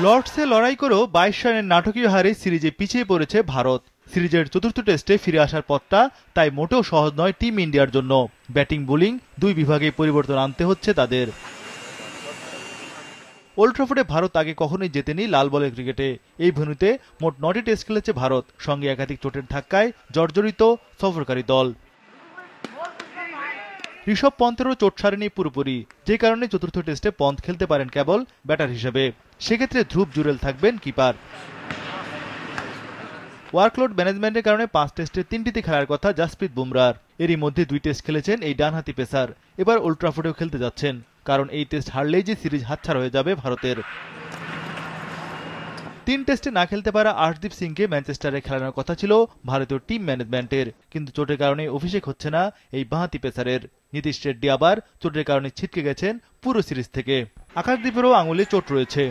লর্ডসে লড়াই করেও 22 রানের নাটকীয় হারে সিরিজে পিছিয়ে পড়েছে ভারত। সিরিজের চতুর্থ টেস্টে ফিরে আসার পথটা তাই মোটেও সহজ নয় টিম ইন্ডিয়ার জন্য। ব্যাটিং বোলিং দুই বিভাগে পরিবর্তন আনতে হচ্ছে তাদের। ওল্ড ট্রাফোর্ডে ভারত আগে কখনোই জেতেনি লাল বলের ক্রিকেটে। এই ভেন্যুতে মোট 9টি টেস্ট খেলেছে ভারত, সঙ্গে একাধিক চোটের ধাক্কায় জর্জরিত সফরকারী দল। ঋষভ পন্থেরও চোট সারেনি পুরোপুরি, যে কারণে চতুর্থ টেস্টে পন্থ খেলতে পারেন কেবল ব্যাটার হিসেবে। সেক্ষেত্রে ধ্রুব জুরেল থাকবেন কিপার। ওয়ার্কলোড ম্যানেজমেন্টের কারণে 5 টেস্টের 3টিতে খেলার কথা জাসপ্রীত বুমরার। এরই মধ্যে 2 টেস্ট খেলেছেন এই ডানহাতি পেসার। এবার ওল্ড ট্রাফোর্ডেও খেলতে যাচ্ছেন, কারণ এই টেস্ট হারলেই যে সিরিজ হাতছাড়া হয়ে যাবে ভারতের। 3 টেস্টে না খেলতে পারা আর্শদীপ সিংকে ম্যানচেস্টারে খেলানোর কথা ছিল ভারতীয় টিম ম্যানেজমেন্টের, কিন্তু চোটের কারণে অভিষেক হচ্ছে না এই বাঁহাতি পেসারের। নীতিশ রেড্ডি আবার চোটের কারণে ছিটকে গেছেন পুরো সিরিজ থেকে। আকাশদীপেরও আঙুলে চোট রয়েছে,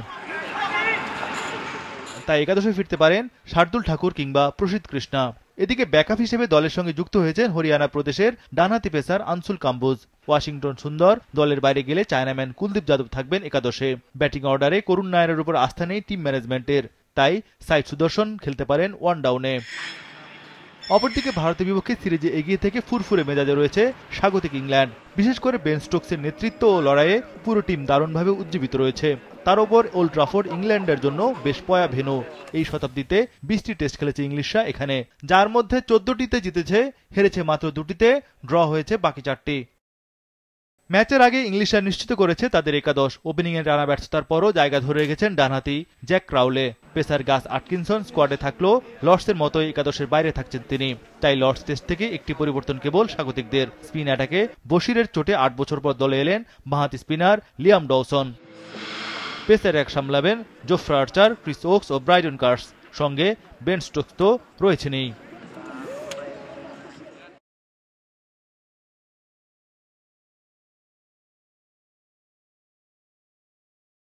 তাই একাদশে ফিরতে পারেন শার্দুল ঠাকুর কিংবা প্রসিদ্ধ কৃষ্ণা। এদিকে ব্যাকআপ হিসেবে দলের সঙ্গে যুক্ত হয়েছেন হরিয়ানা প্রদেশের ডানহাতি পেসার আনসুল কাম্বুজ। ওয়াশিংটন সুন্দর দলের বাইরে গেলে চায়নাম্যান কুলদীপ যাদব থাকবেন একাদশে। ব্যাটিং অর্ডারে করুণ নায়ারের উপর আস্থা নেই টিম ম্যানেজমেন্টের, তাই সাইদ সুদর্শন খেলতে পারেন ওয়ান ডাউনে। অপরদিকে ভারতের বিপক্ষে সিরিজে এগিয়ে থেকে ফুরফুরে মেজাজে রয়েছে স্বাগতিক ইংল্যান্ড। বিশেষ করে বেন স্টোকসের নেতৃত্ব ও লড়াইয়ে পুরো টিম দারুণভাবে উজ্জীবিত রয়েছে। তার উপর ওল্ড ট্রাফোর্ড ইংল্যান্ডের জন্য বেশ পয়া ভেন্যু। এই শতাব্দীতে 20টি টেস্ট খেলেছে ইংলিশরা এখানে, যার মধ্যে 14টিতে জিতেছে, হেরেছে মাত্র 2টিতে, ড্র হয়েছে বাকি 4টি। ম্যাচের আগে ইংলিশরা নিশ্চিত করেছে তাদের একাদশ। ওপেনিংয়ে টানা ব্যর্থতার পরও জায়গা ধরে রেখেছেন ডানহাতি জ্যাক ক্রাউলে। পেসার গাস আটকিনসন স্কোয়াডে থাকলেও লর্ডসের মতোই একাদশের বাইরে থাকছেন তিনি। তাই লর্ডস টেস্ট থেকে একটি পরিবর্তন কেবল স্বাগতিকদের। স্পিন অ্যাটাকে বশিরের চোটে 8 বছর পর দলে এলেন বাঁহাতি স্পিনার লিয়াম ডওসন। পেসার এক সামলাবেন জোফ্রা আর্চার, ক্রিস ওকস ও ব্রাইডন কার্স, সঙ্গে বেন স্টোকস তো রয়েছেনই।